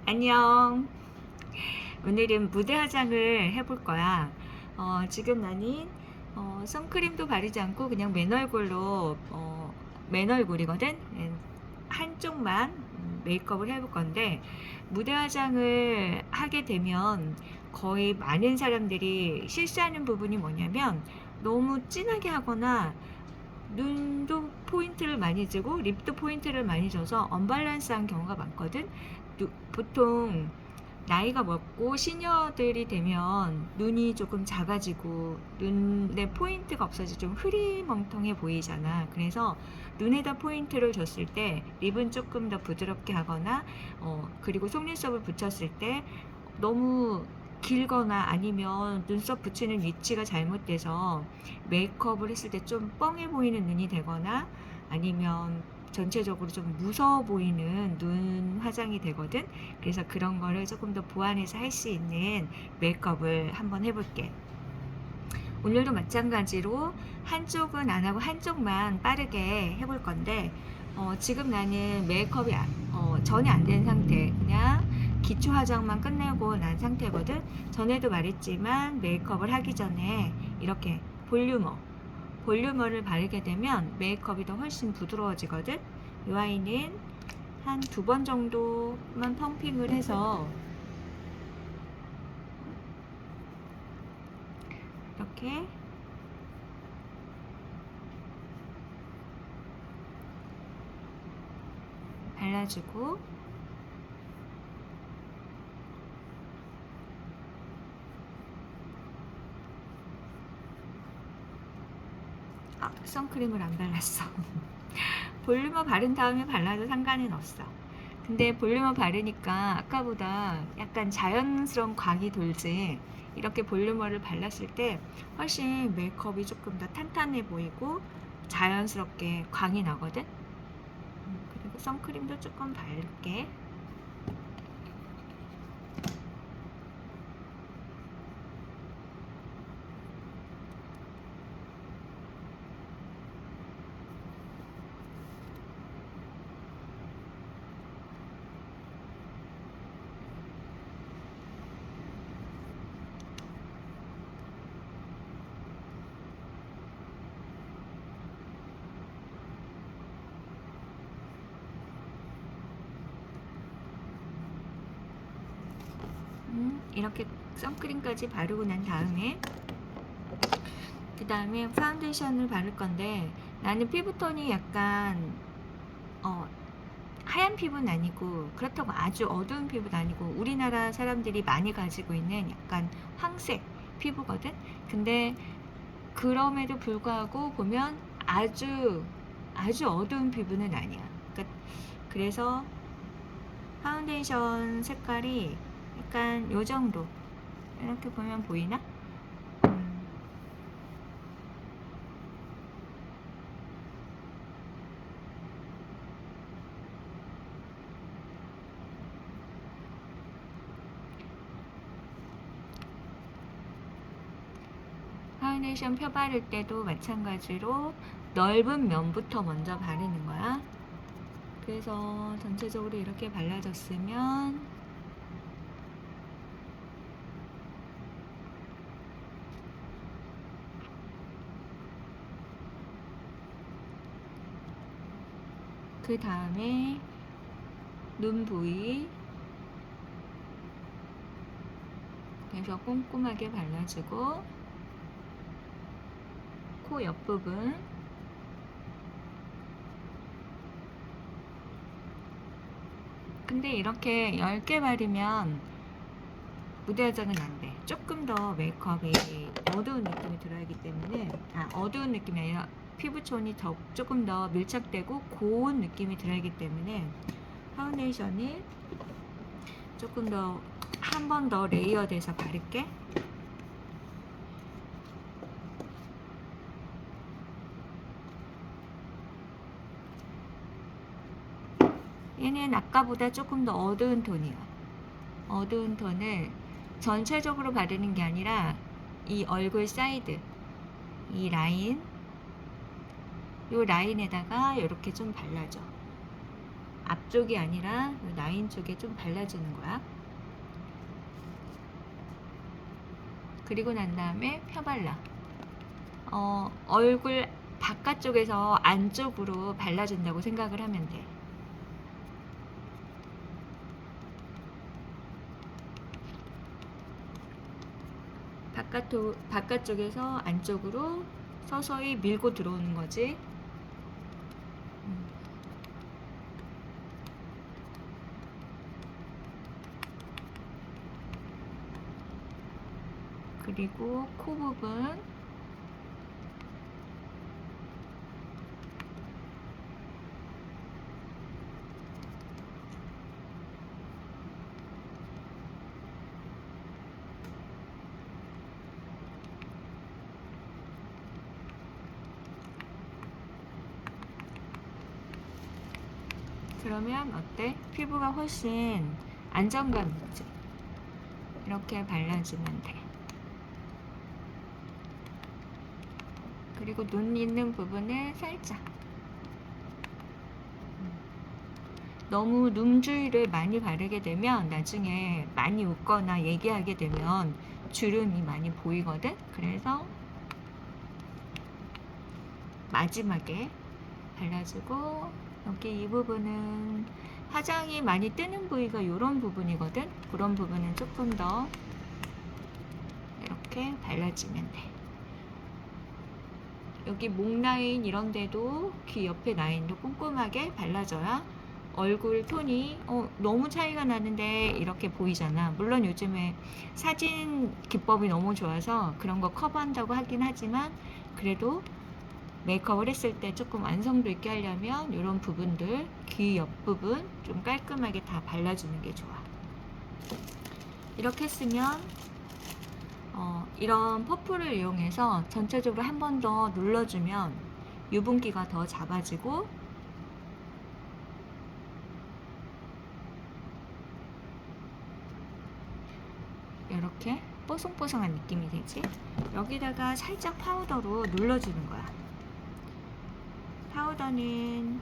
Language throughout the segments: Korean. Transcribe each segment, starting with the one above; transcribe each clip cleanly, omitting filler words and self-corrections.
안녕. 오늘은 무대 화장을 해볼 거야. 지금 나는 선크림도 바르지 않고 그냥 맨 얼굴로 맨 얼굴이거든. 한쪽만 메이크업을 해볼 건데 무대 화장을 하게 되면 거의 많은 사람들이 실수하는 부분이 뭐냐면 너무 진하게 하거나 눈도 포인트를 많이 주고 립도 포인트를 많이 줘서 언밸런스한 경우가 많거든. 보통 나이가 먹고 시니어들이 되면 눈이 조금 작아지고 눈에 포인트가 없어져 좀 흐리멍텅해 보이잖아. 그래서 눈에다 포인트를 줬을 때 립은 조금 더 부드럽게 하거나 그리고 속눈썹을 붙였을 때 너무 길거나 아니면 눈썹 붙이는 위치가 잘못돼서 메이크업을 했을 때 좀 뻥해 보이는 눈이 되거나 아니면 전체적으로 좀 무서워 보이는 눈 화장이 되거든. 그래서 그런 거를 조금 더 보완해서 할 수 있는 메이크업을 한번 해볼게. 오늘도 마찬가지로 한쪽은 안 하고 한쪽만 빠르게 해볼 건데 지금 나는 메이크업이 전혀 안 된 상태, 그냥 기초 화장만 끝내고 난 상태거든. 전에도 말했지만 메이크업을 하기 전에 이렇게 볼륨어를 바르게 되면 메이크업이 더 훨씬 부드러워지거든. 이 아이는 한 2번 정도만 펌핑을 해서 이렇게 발라주고 선크림을 안 발랐어. 볼륨어 바른 다음에 발라도 상관은 없어. 근데 볼륨어 바르니까 아까보다 약간 자연스러운 광이 돌지. 이렇게 볼륨어를 발랐을 때 훨씬 메이크업이 조금 더 탄탄해 보이고 자연스럽게 광이 나거든. 그리고 선크림도 조금 바를게. 이렇게 선크림까지 바르고 난 다음에 그 다음에 파운데이션을 바를 건데 나는 피부톤이 약간 하얀 피부는 아니고 그렇다고 아주 어두운 피부도 아니고 우리나라 사람들이 많이 가지고 있는 약간 황색 피부거든. 근데 그럼에도 불구하고 보면 아주 어두운 피부는 아니야. 그래서 파운데이션 색깔이 약간 요 정도. 이렇게 보면 보이나? 파운데이션 펴 바를 때도 마찬가지로 넓은 면부터 먼저 바르는 거야. 그래서 전체적으로 이렇게 발라졌으면 그 다음에 눈 부위 그래서 꼼꼼하게 발라주고 코 옆부분 근데 이렇게 10개 바르면 무대 화장은 안 돼. 조금 더 메이크업이 어두운 느낌이 들어야 하기 때문에 어두운 느낌이 아니라 피부톤이 조금 더 밀착되고 고운 느낌이 들어야 하기 때문에 파운데이션을 조금 더 한 번 더 레이어돼서 바를게. 얘는 아까보다 조금 더 어두운 톤이야. 어두운 톤을 전체적으로 바르는 게 아니라 이 얼굴 사이드, 이 라인, 이 라인에다가 이렇게 좀 발라줘. 앞쪽이 아니라 라인 쪽에 좀 발라주는 거야. 그리고 난 다음에 펴발라. 얼굴 바깥쪽에서 안쪽으로 발라준다고 생각을 하면 돼. 바깥쪽에서 안쪽으로 서서히 밀고 들어오는 거지. 그리고 코 부분, 그러면 어때? 피부가 훨씬 안정감 있지? 이렇게 발라주면 돼. 그리고 눈 있는 부분에 살짝. 너무 눈 주위를 많이 바르게 되면 나중에 많이 웃거나 얘기하게 되면 주름이 많이 보이거든? 그래서 마지막에 발라주고, 여기 이 부분은 화장이 많이 뜨는 부위가 이런 부분이거든? 그런 부분은 조금 더 이렇게 발라주면 돼. 여기 목 라인 이런 데도 귀 옆에 라인도 꼼꼼하게 발라줘야 얼굴 톤이 너무 차이가 나는데 이렇게 보이잖아. 물론 요즘에 사진 기법이 너무 좋아서 그런 거 커버한다고 하긴 하지만, 그래도 메이크업을 했을 때 조금 완성도 있게 하려면 이런 부분들, 귀 옆부분 좀 깔끔하게 다 발라주는 게 좋아. 이렇게 했으면 이런 퍼프를 이용해서 전체적으로 한 번 더 눌러주면 유분기가 더 잡아지고, 이렇게 뽀송뽀송한 느낌이 되지. 여기다가 살짝 파우더로 눌러주는 거야. 파우더는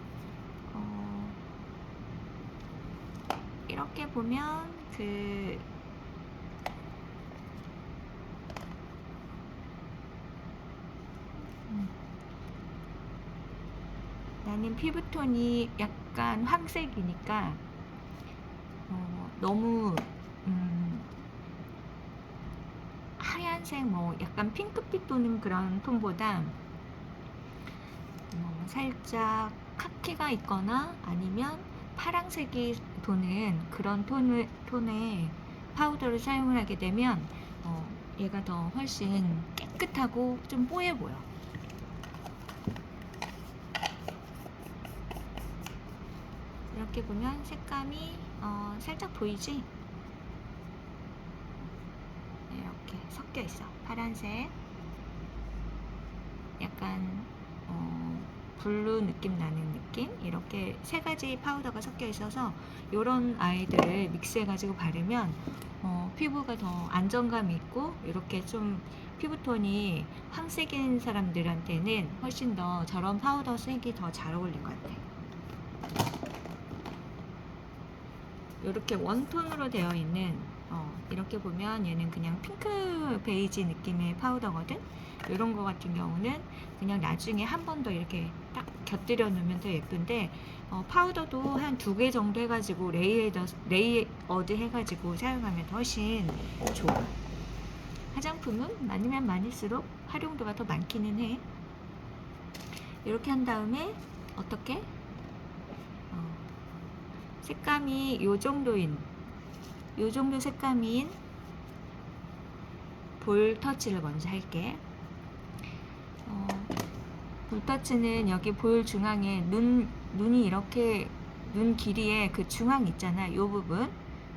이렇게 보면 나는 피부톤이 약간 황색이니까 너무 하얀색, 약간 핑크빛 도는 그런 톤보다 살짝 카키가 있거나 아니면 파란색이 도는 그런 톤의 파우더를 사용을 하게 되면 얘가 더 훨씬 깨끗하고 좀 뽀해 보여. 이렇게 보면 색감이 살짝 보이지? 이렇게 섞여 있어. 파란색, 약간 블루 느낌 나는 느낌, 이렇게 세 가지 파우더가 섞여 있어서 이런 아이들을 믹스해 가지고 바르면 피부가 더 안정감이 있고, 이렇게 좀 피부톤이 황색인 사람들한테는 훨씬 더 저런 파우더 색이 더 잘 어울릴 것 같아. 이렇게 원톤으로 되어 있는 이렇게 보면 얘는 그냥 핑크 베이지 느낌의 파우더거든. 이런 거 같은 경우는 그냥 나중에 한 번 더 이렇게 딱 곁들여 놓으면 더 예쁜데, 파우더도 한 2개 정도 해가지고 레이어드 해가지고 사용하면 훨씬 좋아. 화장품은 많으면 많을수록 활용도가 더 많기는 해. 이렇게 한 다음에 어떻게? 색감이 요 정도 색감인 볼 터치를 먼저 할게. 볼 터치는 여기 볼 중앙에 눈이 이렇게, 눈 길이에 그 중앙 있잖아. 요 부분,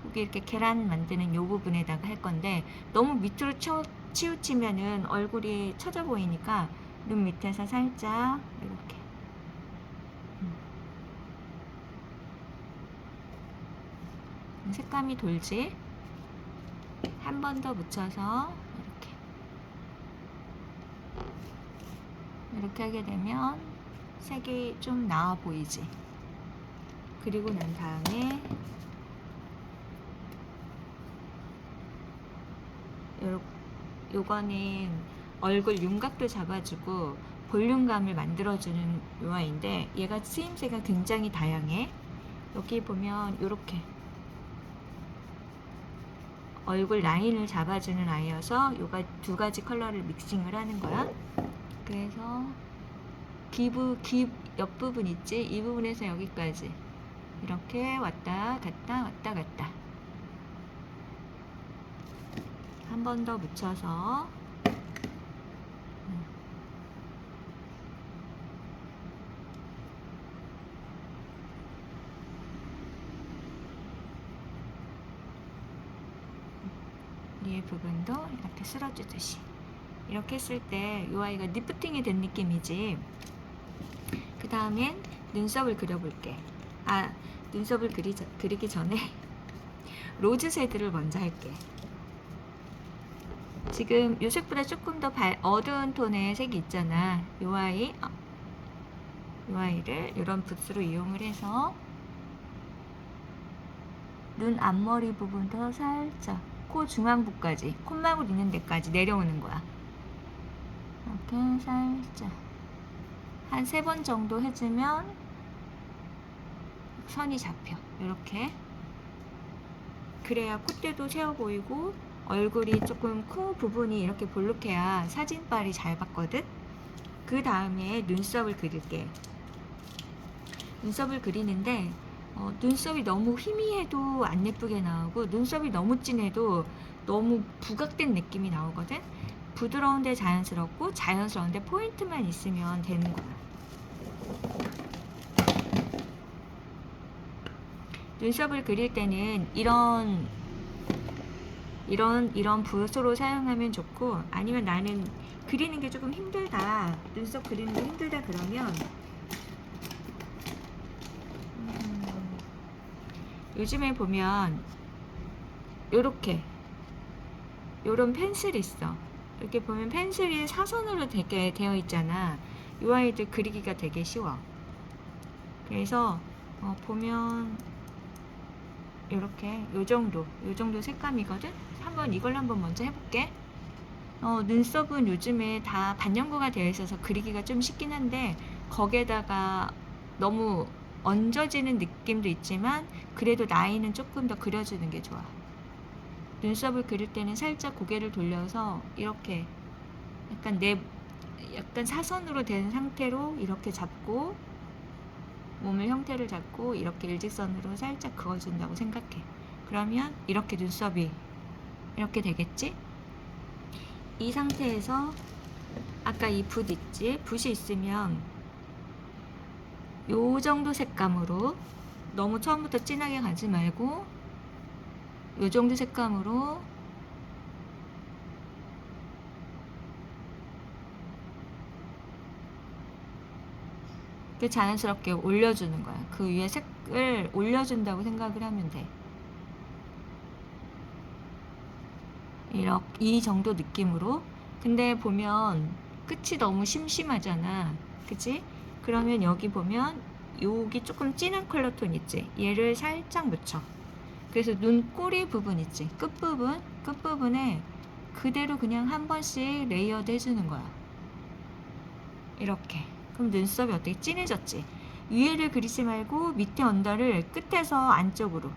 여기 이렇게 계란 만드는 요 부분에다가 할 건데, 너무 밑으로 치우치면은 얼굴이 처져 보이니까 눈 밑에서 살짝 이렇게 색감이 돌지? 한 번 더 묻혀서 이렇게 하게 되면 색이 좀 나아 보이지? 그리고 난 다음에 요거는 얼굴 윤곽도 잡아주고 볼륨감을 만들어주는 요 아이인데, 얘가 쓰임새가 굉장히 다양해. 여기 보면 이렇게 얼굴 라인을 잡아주는 아이여서 요가 두 가지 컬러를 믹싱을 하는 거야. 그래서 귀 옆부분 있지? 이 부분에서 여기까지 이렇게 왔다 갔다 왔다 갔다 한 번 더 묻혀서 위에 부분도 이렇게 쓸어주듯이 이렇게 했을 때 이 아이가 리프팅이 된 느낌이지. 그 다음엔 눈썹을 그려볼게. 눈썹을 그리기 전에 로즈 쉐드를 먼저 할게. 지금 요 색보다 조금 더 어두운 톤의 색이 있잖아. 요 아이를 이런 붓으로 이용을 해서 눈 앞머리 부분도 살짝 코 중앙부까지, 콧망울 있는 데까지 내려오는 거야. 이렇게 살짝 한 3번 정도 해주면 선이 잡혀. 이렇게. 그래야 콧대도 세워 보이고 얼굴이 조금 코 부분이 이렇게 볼록해야 사진빨이 잘 받거든. 그 다음에 눈썹을 그릴게. 눈썹을 그리는데 눈썹이 너무 희미해도 안 예쁘게 나오고 눈썹이 너무 진해도 너무 부각된 느낌이 나오거든. 부드러운데 자연스럽고 자연스러운데 포인트만 있으면 되는 거야. 눈썹을 그릴 때는 이런 붓으로 사용하면 좋고, 아니면 나는 그리는 게 조금 힘들다, 눈썹 그리는 게 힘들다 그러면 요즘에 보면 요런 펜슬이 있어. 이렇게 보면 펜슬이 사선으로 되게 되어 있잖아. 이 아이들 그리기가 되게 쉬워. 그래서 보면 이렇게 요 정도 색감이거든. 이걸 한번 먼저 해볼게. 눈썹은 요즘에 다 반영구가 되어 있어서 그리기가 좀 쉽긴 한데, 거기에다가 너무 얹어지는 느낌도 있지만 그래도 라인은 조금 더 그려주는 게 좋아. 눈썹을 그릴 때는 살짝 고개를 돌려서 이렇게 약간 사선으로 된 상태로 이렇게 잡고, 몸의 형태를 잡고 이렇게 일직선으로 살짝 그어준다고 생각해. 그러면 이렇게 눈썹이 이렇게 되겠지? 이 상태에서 아까 이 붓 있지? 붓이 있으면 요 정도 색감으로, 너무 처음부터 진하게 가지 말고 요 정도 색감으로 자연스럽게 올려주는 거야. 그 위에 색을 올려준다고 생각을 하면 돼. 이 정도 느낌으로. 근데 보면 끝이 너무 심심하잖아. 그치? 그러면 여기 보면 여기 조금 진한 컬러 톤 있지? 얘를 살짝 묻혀. 그래서 눈꼬리 부분 있지? 끝부분에 그대로 그냥 한 번씩 레이어드 해주는 거야. 이렇게. 그럼 눈썹이 어떻게 진해졌지? 위에를 그리지 말고 밑에 언더를 끝에서 안쪽으로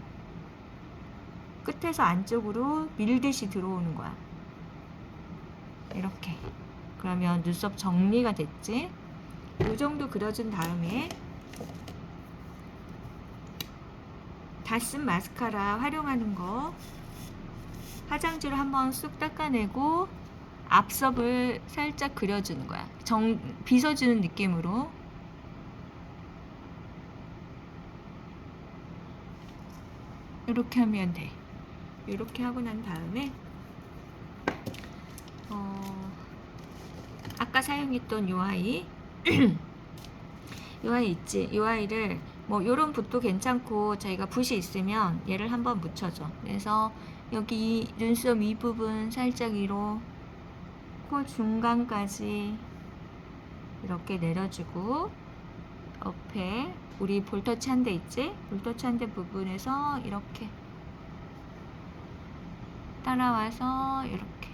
밀듯이 들어오는 거야. 이렇게. 그러면 눈썹 정리가 됐지? 이 정도 그려준 다음에 다 쓴 마스카라 활용하는 거, 화장지로 한번 쑥 닦아내고 앞섭을 살짝 그려주는 거야. 빗어주는 느낌으로. 이렇게 하면 돼. 이렇게 하고 난 다음에 아까 사용했던 요 아이 요 아이 있지? 요 아이를 요런 붓도 괜찮고, 저희가 붓이 있으면 얘를 한번 묻혀줘. 그래서 여기 눈썹 이 부분 살짝 위로, 코 중간까지 이렇게 내려주고, 옆에 우리 볼터치 한 데 있지? 볼터치 한 데 부분에서 이렇게 따라와서 이렇게,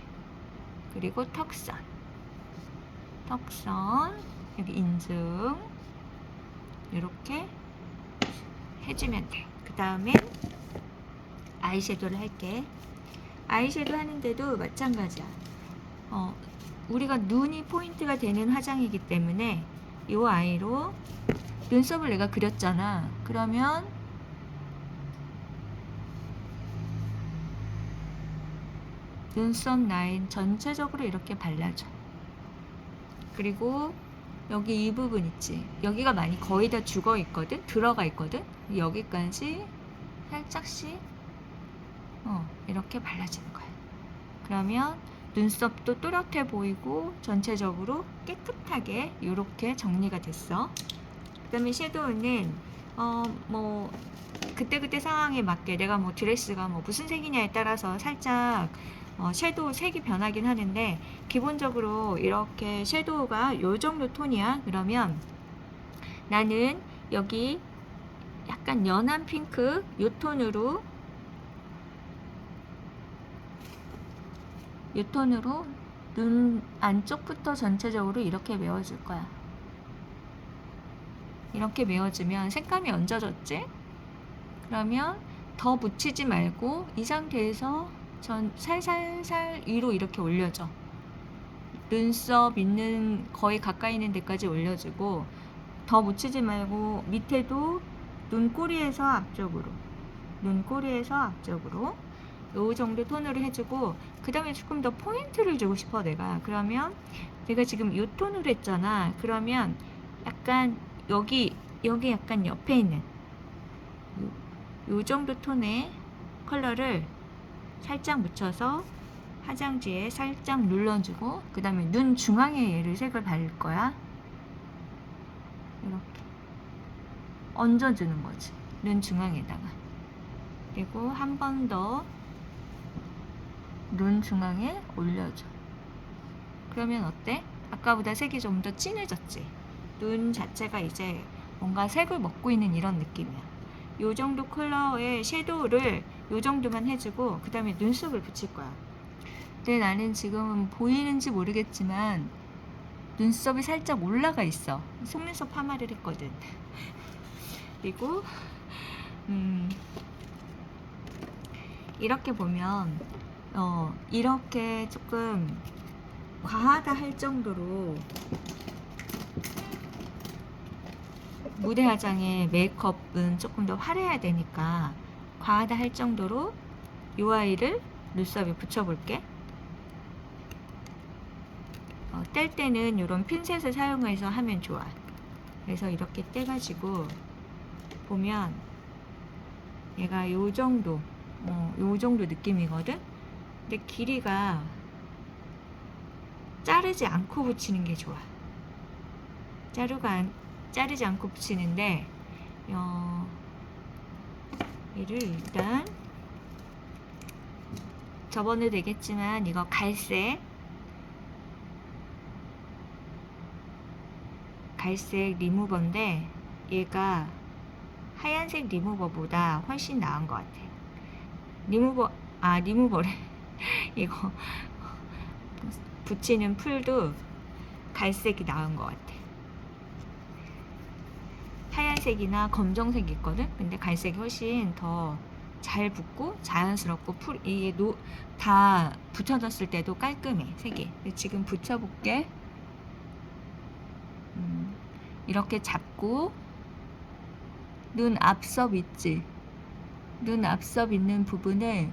그리고 턱선 여기 인중 이렇게 해주면 돼. 그 다음에 아이섀도우를 할게. 아이섀도우 하는데도 마찬가지야. 우리가 눈이 포인트가 되는 화장이기 때문에 이 아이로 눈썹을 내가 그렸잖아. 그러면 눈썹 라인 전체적으로 이렇게 발라줘. 그리고 여기 이 부분 있지? 여기가 많이 거의 다 죽어 있거든? 들어가 있거든? 여기까지 살짝씩 이렇게 발라주는 거야. 그러면 눈썹도 또렷해 보이고 전체적으로 깨끗하게 이렇게 정리가 됐어. 그 다음에 섀도우는 뭐 그때그때 상황에 맞게 내가 뭐 드레스가 뭐 무슨 색이냐에 따라서 살짝 섀도우 색이 변하긴 하는데, 기본적으로 이렇게 섀도우가 요 정도 톤이야. 그러면 나는 여기 약간 연한 핑크 요 톤으로 눈 안쪽부터 전체적으로 이렇게 메워줄 거야. 이렇게 메워주면 색감이 얹어졌지? 그러면 더 묻히지 말고 이 상태에서 살살살 위로 이렇게 올려줘. 눈썹 있는 거의 가까이 있는 데까지 올려주고, 더 묻히지 말고 밑에도 눈꼬리에서 앞쪽으로 요 정도 톤으로 해주고, 그 다음에 조금 더 포인트를 주고 싶어 내가. 그러면 내가 지금 요 톤으로 했잖아. 그러면 약간 여기 약간 옆에 있는 요 정도 톤의 컬러를 살짝 묻혀서 화장지에 살짝 눌러주고, 그 다음에 눈 중앙에 얘를 색을 바를 거야. 이렇게 얹어주는 거지, 눈 중앙에다가. 그리고 한 번 더 눈 중앙에 올려줘. 그러면 어때? 아까보다 색이 좀 더 진해졌지? 눈 자체가 이제 뭔가 색을 먹고 있는 이런 느낌이야. 요 정도 컬러의 섀도우를 요 정도만 해주고, 그 다음에 눈썹을 붙일 거야. 근데 나는 지금 보이는지 모르겠지만 눈썹이 살짝 올라가 있어. 속눈썹 파마를 했거든. 그리고 이렇게 보면 이렇게 조금 과하다 할 정도로 무대 화장의 메이크업은 조금 더 화려해야 되니까 과하다 할 정도로 이 아이를 눈썹에 붙여볼게. 뗄 때는 이런 핀셋을 사용해서 하면 좋아. 그래서 이렇게 떼가지고 보면 얘가 요 정도 느낌이거든. 근데 길이가 자르지 않고 붙이는 게 좋아. 자르지 않고 붙이는데 얘를 일단 저번에도 얘기했지만 이거 갈색 리무버인데 얘가 하얀색 리무버보다 훨씬 나은 것 같아. 리무버래. 이거 붙이는 풀도 갈색이 나은 것 같아. 하얀색이나 검정색이 있거든. 근데 갈색이 훨씬 더 잘 붙고 자연스럽고 이게 다 붙여졌을 때도 깔끔해, 색이. 지금 붙여볼게. 이렇게 잡고 눈 앞섭 있지? 눈 앞섭 있는 부분을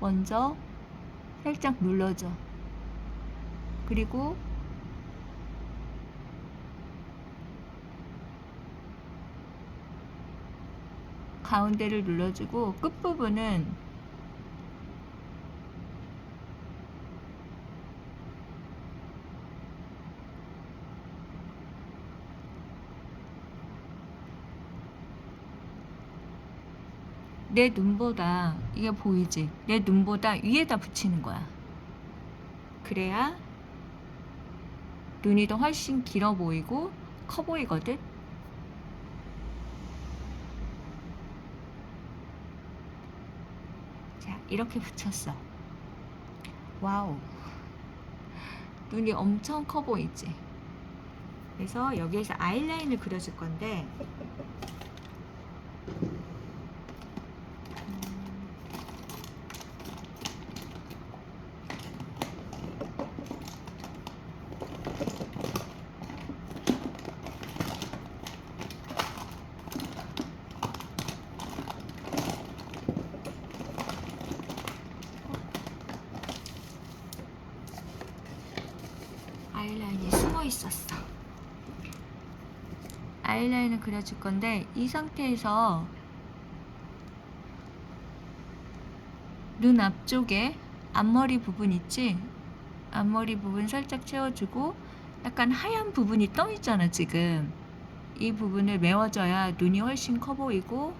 먼저 살짝 눌러줘. 그리고 가운데를 눌러주고 끝부분은 내 눈보다, 이게 보이지? 내 눈보다 위에다 붙이는 거야. 그래야 눈이 더 훨씬 길어 보이고 커 보이거든. 자, 이렇게 붙였어. 와우. 눈이 엄청 커 보이지? 그래서 여기에서 아이라인을 그려줄 건데, 아이라인이 숨어 있었어. 아이라인을 그려줄 건데, 이 상태에서 눈 앞쪽에 앞머리 부분 있지? 앞머리 부분 살짝 채워주고, 약간 하얀 부분이 떠 있잖아, 지금. 이 부분을 메워줘야 눈이 훨씬 커 보이고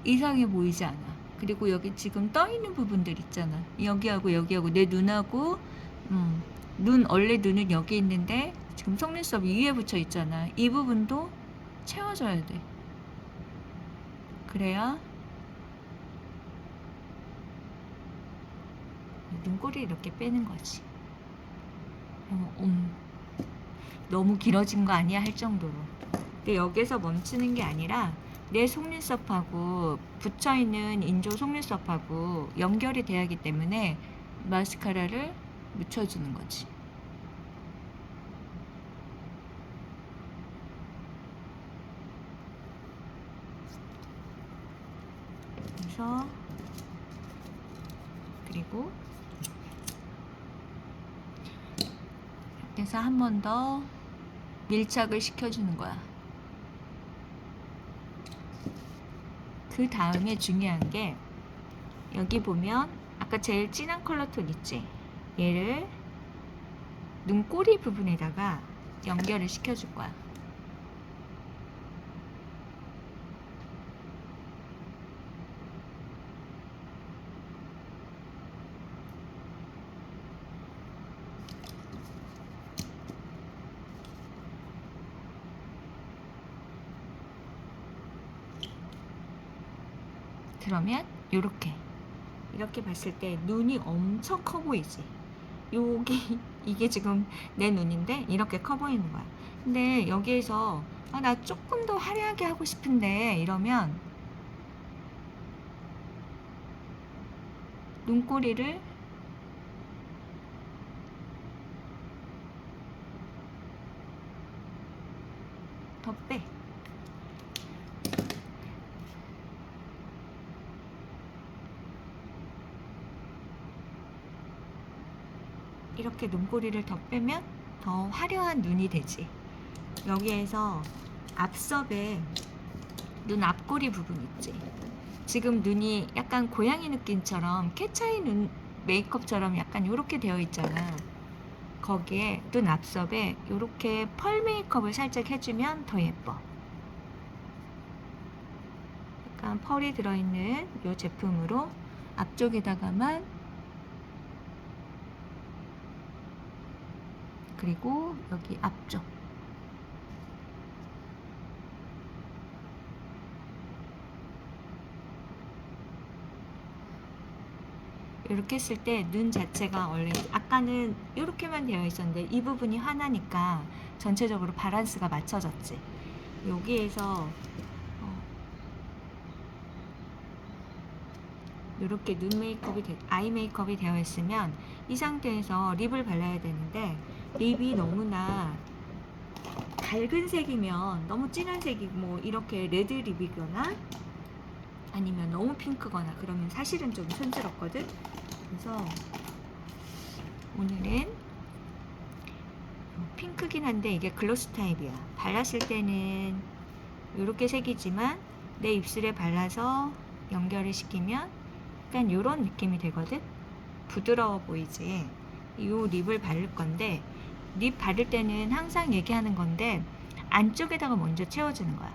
이상해 보이지 않아. 그리고 여기 지금 떠 있는 부분들 있잖아. 여기하고 여기하고 내 눈하고, 원래 눈은 여기 있는데 지금 속눈썹 위에 붙여 있잖아. 이 부분도 채워줘야 돼. 그래야 눈꼬리 이렇게 빼는 거지. 너무 길어진 거 아니야 할 정도로. 근데 여기서 멈추는 게 아니라 내 속눈썹하고 붙여있는 인조 속눈썹하고 연결이 돼야 하기 때문에 마스카라를 묻혀주는 거지. 그래서 그리고 그래서 한 번 더 밀착을 시켜주는 거야. 그 다음에 중요한 게 여기 보면 아까 제일 진한 컬러 톤 있지? 얘를 눈꼬리 부분에다가 연결을 시켜줄 거야. 그러면 이렇게 봤을 때 눈이 엄청 커 보이지? 여기 이게 지금 내 눈인데 이렇게 커 보이는 거야. 근데 여기에서 나 조금 더 화려하게 하고 싶은데 이러면 눈꼬리를 더 빼. 이렇게 눈꼬리를 더 빼면 더 화려한 눈이 되지. 여기에서 앞섭에 눈 앞꼬리 부분 있지. 지금 눈이 약간 고양이 느낌처럼 캣차이 눈 메이크업처럼 약간 이렇게 되어 있잖아. 거기에 눈 앞섭에 이렇게 펄 메이크업을 살짝 해주면 더 예뻐. 약간 펄이 들어있는 이 제품으로 앞쪽에다가만, 그리고 여기 앞쪽 이렇게 했을 때 눈 자체가 원래 아까는 이렇게만 되어 있었는데 이 부분이 하나니까 전체적으로 밸런스가 맞춰졌지. 여기에서 이렇게 눈 메이크업이 아이 메이크업이 되어 있으면 이 상태에서 립을 발라야 되는데 립이 너무나 밝은 색이면 너무 진한 색이 뭐 이렇게 레드 립이거나 아니면 너무 핑크거나 그러면 사실은 좀 촌스럽거든. 그래서 오늘은 핑크긴 한데 이게 글로스 타입이야. 발랐을 때는 이렇게 색이지만 내 입술에 발라서 연결을 시키면 약간 이런 느낌이 되거든. 부드러워 보이지. 이 립을 바를 건데 립 바를 때는 항상 얘기하는 건데 안쪽에다가 먼저 채워주는 거야.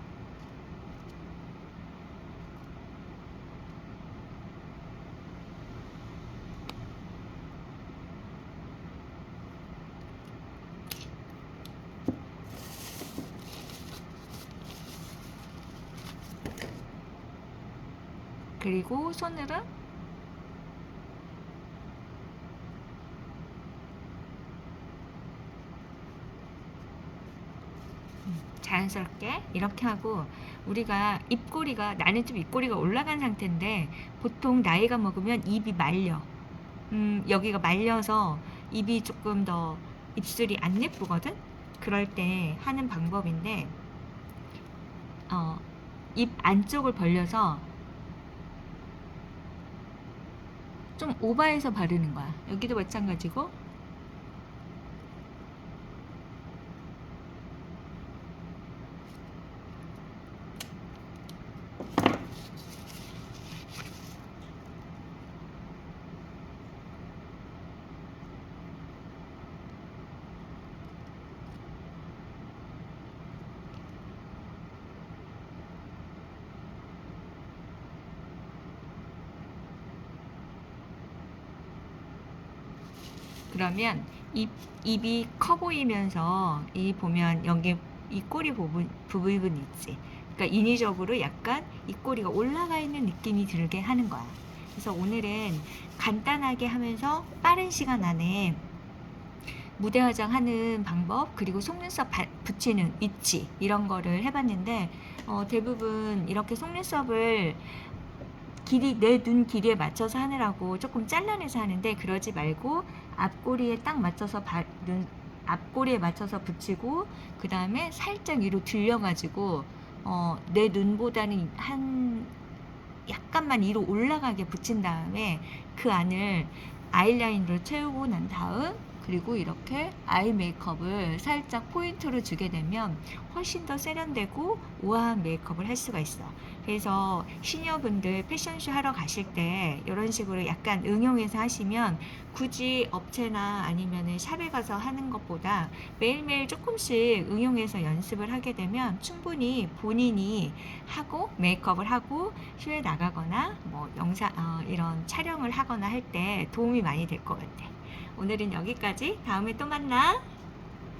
그리고 손으로 자연스럽게 이렇게 하고, 우리가 입꼬리가, 나는 좀 입꼬리가 올라간 상태인데 보통 나이가 먹으면 입이 말려. 여기가 말려서 입이 조금 더, 입술이 안 예쁘거든. 그럴 때 하는 방법인데, 입 안쪽을 벌려서 좀 오버해서 바르는 거야. 여기도 마찬가지고. 그러면 입이 커 보이면서, 이 보면 여기 이 꼬리 부분 있지. 그러니까 인위적으로 약간 이 꼬리가 올라가 있는 느낌이 들게 하는 거야. 그래서 오늘은 간단하게 하면서 빠른 시간 안에 무대 화장하는 방법, 그리고 속눈썹 붙이는 위치, 이런 거를 해봤는데, 대부분 이렇게 속눈썹을 내 눈 길이에 맞춰서 하느라고 조금 잘라내서 하는데, 그러지 말고 앞꼬리에 딱 맞춰서 앞꼬리에 맞춰서 붙이고, 그 다음에 살짝 위로 들려가지고 내 눈보다는 약간만 위로 올라가게 붙인 다음에 그 안을 아이라인으로 채우고 난 다음, 그리고 이렇게 아이 메이크업을 살짝 포인트로 주게 되면 훨씬 더 세련되고 우아한 메이크업을 할 수가 있어. 그래서 시니어분들 패션쇼 하러 가실 때 이런 식으로 약간 응용해서 하시면, 굳이 업체나 아니면은 샵에 가서 하는 것보다 매일매일 조금씩 응용해서 연습을 하게 되면 충분히 본인이 하고 메이크업을 하고 쇼에 나가거나 뭐 영상 이런 촬영을 하거나 할 때 도움이 많이 될 것 같아. 오늘은 여기까지. 다음에 또 만나.